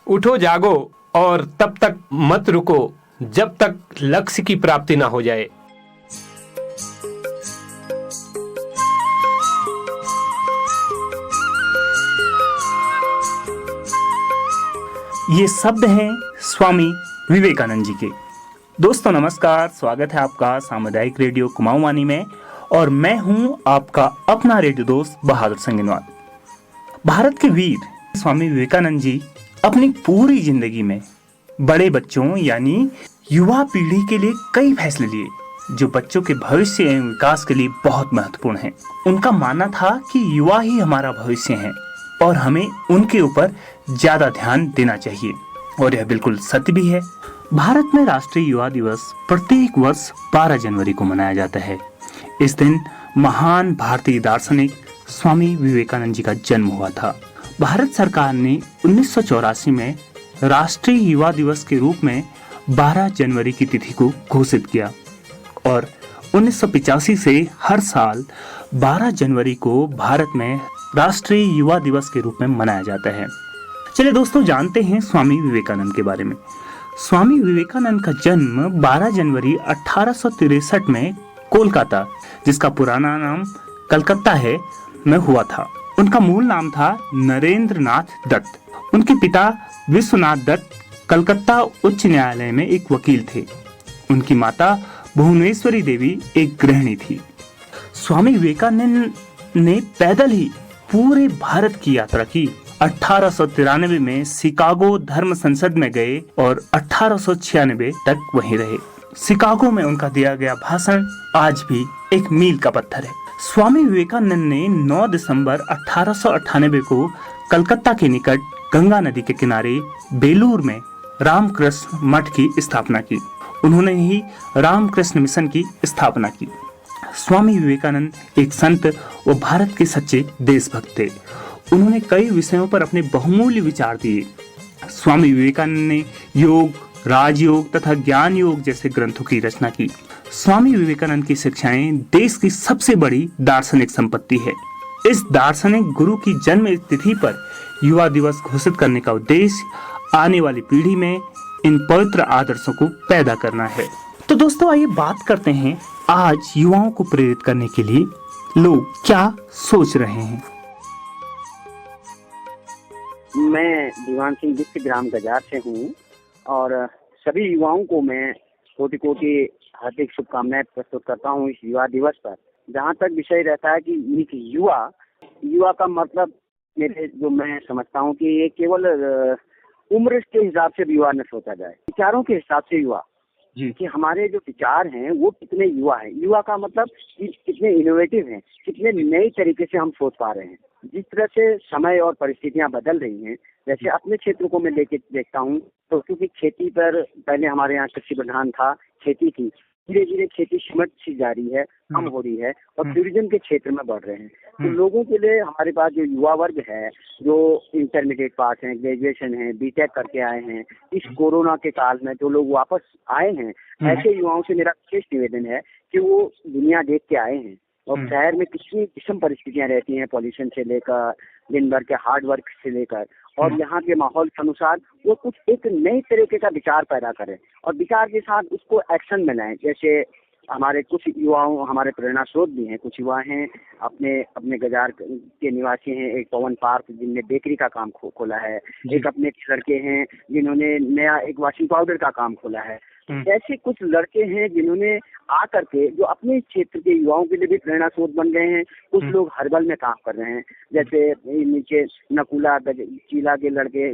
उठो जागो और तब तक मत रुको जब तक लक्ष्य की प्राप्ति ना हो जाए। ये शब्द हैं स्वामी विवेकानंद जी के। दोस्तों नमस्कार, स्वागत है आपका सामुदायिक रेडियो कुमाऊं वाणी में और मैं हूं आपका अपना रेडियो दोस्त बहादुर संगीनवाल। भारत के वीर स्वामी विवेकानंद जी अपनी पूरी जिंदगी में बड़े बच्चों यानी युवा पीढ़ी के लिए कई फैसले लिए जो बच्चों के भविष्य एवं विकास के लिए बहुत महत्वपूर्ण हैं। उनका मानना था कि युवा ही हमारा भविष्य हैं और हमें उनके ऊपर ज्यादा ध्यान देना चाहिए, और यह बिल्कुल सत्य भी है। भारत में राष्ट्रीय युवा दिवस प्रत्येक वर्ष 12 जनवरी को मनाया जाता है। इस दिन महान भारतीय दार्शनिक स्वामी विवेकानंद जी का जन्म हुआ था। भारत सरकार ने 1984 में राष्ट्रीय युवा दिवस के रूप में 12 जनवरी की तिथि को घोषित किया और 1985 से हर साल 12 जनवरी को भारत में राष्ट्रीय युवा दिवस के रूप में मनाया जाता है। चलिए दोस्तों, जानते हैं स्वामी विवेकानंद के बारे में। स्वामी विवेकानंद का जन्म 12 जनवरी 1863 में कोलकाता, जिसका पुराना नाम कलकत्ता है, में हुआ था। उनका मूल नाम था नरेंद्र नाथ दत्त। उनके पिता विश्वनाथ दत्त कलकत्ता उच्च न्यायालय में एक वकील थे। उनकी माता भुवनेश्वरी देवी एक गृहिणी थी। स्वामी विवेकानंद ने पैदल ही पूरे भारत की यात्रा की। 1893 में शिकागो धर्म संसद में गए और 1896 तक वहीं रहे। शिकागो में उनका दिया गया भाषण आज भी एक मील का पत्थर है। स्वामी विवेकानंद ने 9 दिसंबर 1898 को कलकत्ता के निकट गंगा नदी के किनारे बेलूर में रामकृष्ण मठ की स्थापना की। उन्होंने ही रामकृष्ण मिशन की स्थापना की। स्वामी विवेकानंद एक संत व भारत के सच्चे देशभक्त थे। उन्होंने कई विषयों पर अपने बहुमूल्य विचार दिए। स्वामी विवेकानंद ने योग, राजयोग तथा ज्ञान योग जैसे ग्रंथों की रचना की। स्वामी विवेकानंद की शिक्षाएं देश की सबसे बड़ी दार्शनिक संपत्ति है। इस दार्शनिक गुरु की जन्म तिथि पर युवा दिवस घोषित करने का उद्देश्य आने वाली पीढ़ी में इन पवित्र आदर्शों को पैदा करना है। तो दोस्तों आइए बात करते हैं आज युवाओं को प्रेरित करने के लिए लोग क्या सोच रहे हैं। मैं दीवान सिंह गुप्त ग्राम गजार से हूँ और सभी युवाओं को मैं कोटि कोटि हार्दिक शुभकामनाएं प्रस्तुत करता हूँ इस युवा दिवस पर। जहाँ तक विषय रहता है कि एक युवा का मतलब जो मैं समझता हूँ कि ये केवल उम्र के हिसाब से युवा न सोचा जाए, विचारों के हिसाब से युवा जी, कि हमारे जो विचार हैं वो कितने युवा हैं। युवा का मतलब कि कितने इनोवेटिव हैं, कितने नए तरीके से हम सोच पा रहे हैं। जिस तरह से समय और परिस्थितियां बदल रही हैं, जैसे अपने क्षेत्र को मैं लेके देखता हूँ तो क्योंकि खेती पर पहले हमारे यहाँ कृषि प्रधान था, खेती थी, धीरे धीरे खेती सिमट सी जा रही है, कम हो रही है और टूरिज्म के क्षेत्र में बढ़ रहे हैं। तो लोगों के लिए हमारे पास जो युवा वर्ग है, जो इंटरमीडिएट पास हैं, ग्रेजुएशन है, बीटेक करके आए हैं, इस कोरोना के काल में जो लोग वापस आए हैं, ऐसे युवाओं से मेरा विशेष निवेदन है कि वो दुनिया देख के आए हैं और शहर में कितनी विषम परिस्थितियां रहती हैं, पॉल्यूशन से लेकर दिन भर के हार्ड वर्क से लेकर, और यहाँ के माहौल के अनुसार वो कुछ एक नए तरीके का विचार पैदा करें और विचार के साथ उसको एक्शन में लाएं। जैसे हमारे कुछ युवाओं, हमारे प्रेरणा स्रोत भी हैं, कुछ युवा हैं अपने गजार के निवासी हैं, एक पवन पार्क जिनने बेकरी का काम खोला है, एक अपने लड़के हैं जिन्होंने नया एक वॉशिंग पाउडर का काम खोला है। ऐसे कुछ लड़के हैं जिन्होंने आकर के जो अपने क्षेत्र के युवाओं के लिए भी प्रेरणा स्रोत बन गए हैं। कुछ लोग हर्बल में काम कर रहे हैं, जैसे नीचे नकुला चीला के लड़के,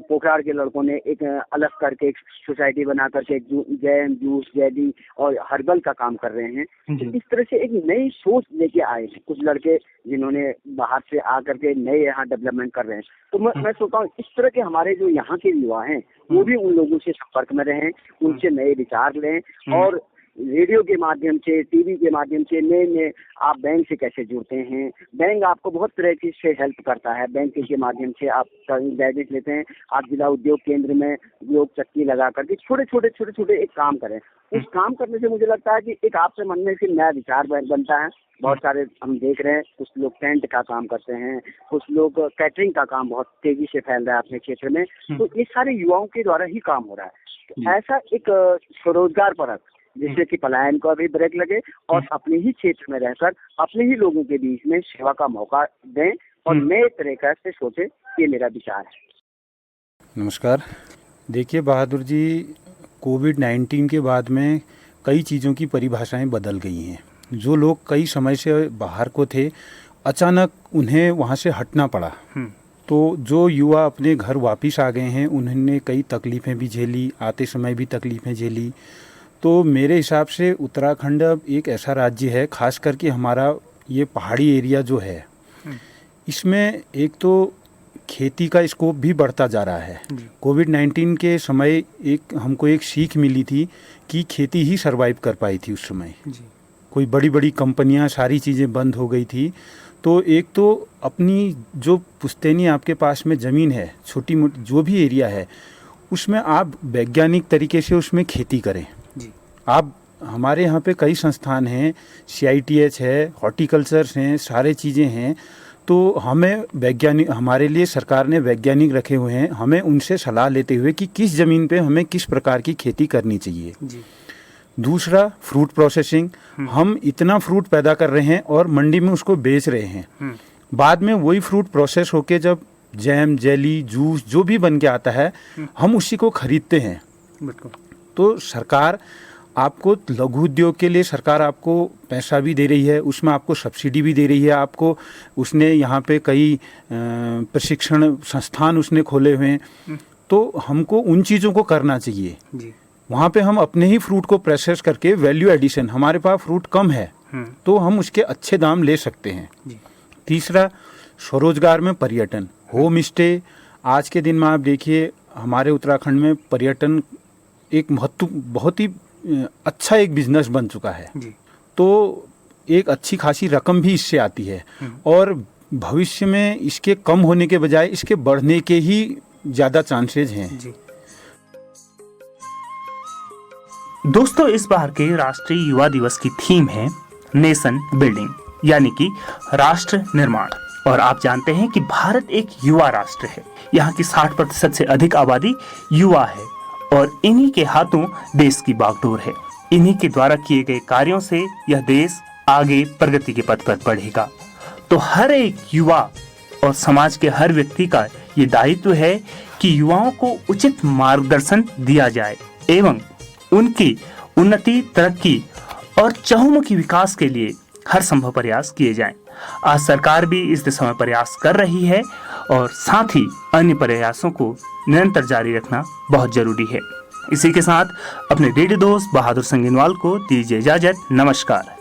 पोखरार के लड़कों ने एक अलग करके एक सोसाइटी बना करके जैम जूस जैदी और हर्बल का काम कर रहे हैं। इस तरह से एक नई सोच लेके आए हैं कुछ लड़के जिन्होंने बाहर से आकर के नए यहाँ डेवलपमेंट कर रहे हैं। तो मैं सोचता हूँ इस तरह के हमारे जो यहाँ के युवा हैं वो भी उन लोगों से संपर्क में रहें, उनसे नए विचार लें और रेडियो के माध्यम से, टीवी के माध्यम से, नए आप बैंक से कैसे जुड़ते हैं। बैंक आपको बहुत तरह की से हेल्प करता है। बैंक के माध्यम से आप गाइडेंस लेते हैं। आप जिला उद्योग केंद्र में लोग चक्की लगा करके छोटे छोटे एक काम करें। उस काम करने से मुझे लगता है कि एक आपसे मन में फिर नया विचार बनता है। बहुत सारे हम देख रहे हैं, कुछ लोग टेंट का काम करते हैं, कुछ लोग कैटरिंग का काम बहुत तेजी से फैल रहा है अपने क्षेत्र में। तो ये सारे युवाओं के द्वारा ही काम हो रहा है। तो ऐसा एक स्वरोजगार परक जिससे कि पलायन को भी ब्रेक लगे और अपने ही क्षेत्र में रहकर अपने ही लोगों के बीच में सेवा का मौका दें और नए तरीके से सोचे, ये मेरा विचार है। नमस्कार। देखिए बहादुर जी, कोविड-19 के बाद में कई चीज़ों की परिभाषाएं बदल गई हैं। जो लोग कई समय से बाहर को थे, अचानक उन्हें वहाँ से हटना पड़ा। तो जो युवा अपने घर वापस आ गए हैं, उन्होंने कई तकलीफ़ें भी झेली, आते समय भी तकलीफ़ें झेली। तो मेरे हिसाब से उत्तराखंड अब एक ऐसा राज्य है, खास करके हमारा ये पहाड़ी एरिया जो है, इसमें एक तो खेती का स्कोप भी बढ़ता जा रहा है। कोविड-19 के समय हमको एक सीख मिली थी कि खेती ही सरवाइव कर पाई थी उस समय। कोई बड़ी बड़ी कंपनियां, सारी चीज़ें बंद हो गई थी। तो एक तो अपनी जो पुश्तैनी आपके पास में ज़मीन है, छोटी मोटी जो भी एरिया है, उसमें आप वैज्ञानिक तरीके से उसमें खेती करें। आप हमारे यहाँ पे कई संस्थान हैं, CITH है, हॉर्टिकल्चर्स हैं, सारे चीज़ें हैं। तो हमें वैज्ञानिक, हमारे लिए सरकार ने वैज्ञानिक रखे हुए हैं, हमें उनसे सलाह लेते हुए कि किस ज़मीन पे हमें किस प्रकार की खेती करनी चाहिए। दूसरा, फ्रूट प्रोसेसिंग। हम इतना फ्रूट पैदा कर रहे हैं और मंडी में उसको बेच रहे हैं। बाद में वही फ्रूट प्रोसेस होके जब जैम, जेली, जूस जो भी बन के आता है, हम उसी को खरीदते हैं। तो सरकार आपको, लघु उद्योग के लिए सरकार आपको पैसा भी दे रही है, उसमें आपको सब्सिडी भी दे रही है। आपको उसने यहाँ पे कई प्रशिक्षण संस्थान उसने खोले हुए हैं। तो हमको उन चीज़ों को करना चाहिए। वहाँ पे हम अपने ही फ्रूट को प्रोसेस करके वैल्यू एडिशन, हमारे पास फ्रूट कम है तो हम उसके अच्छे दाम ले सकते हैं। तीसरा, स्वरोजगार में पर्यटन, होम स्टे। आज के दिन में आप देखिए हमारे उत्तराखंड में पर्यटन एक बहुत ही अच्छा एक बिजनेस बन चुका है। तो एक अच्छी खासी रकम भी इससे आती है और भविष्य में इसके कम होने के बजाय इसके बढ़ने के ही ज़्यादा चांसेज हैं। दोस्तों, इस बार के राष्ट्रीय युवा दिवस की थीम है नेशन बिल्डिंग, यानी कि राष्ट्र निर्माण। और आप जानते हैं कि भारत एक युवा राष्ट्र है। यहाँ की 60% से अधिक आबादी युवा है और इन्हीं के हाथों देश की बागडोर है। इन्हीं के द्वारा किए गए कार्यों से यह देश आगे प्रगति के पथ पर बढ़ेगा। तो हर एक युवा और समाज के हर व्यक्ति का ये दायित्व है कि युवाओं को उचित मार्गदर्शन दिया जाए एवं उनकी उन्नति, तरक्की और चहुमुखी विकास के लिए हर संभव प्रयास किए जाएं। आज सरकार भी इस दिशा में प्रयास कर रही है और साथ ही अन्य प्रयासों को निरंतर जारी रखना बहुत जरूरी है। इसी के साथ अपने रेडियो दोस्त बहादुर संगीनवाल को दीजिए इजाजत। नमस्कार।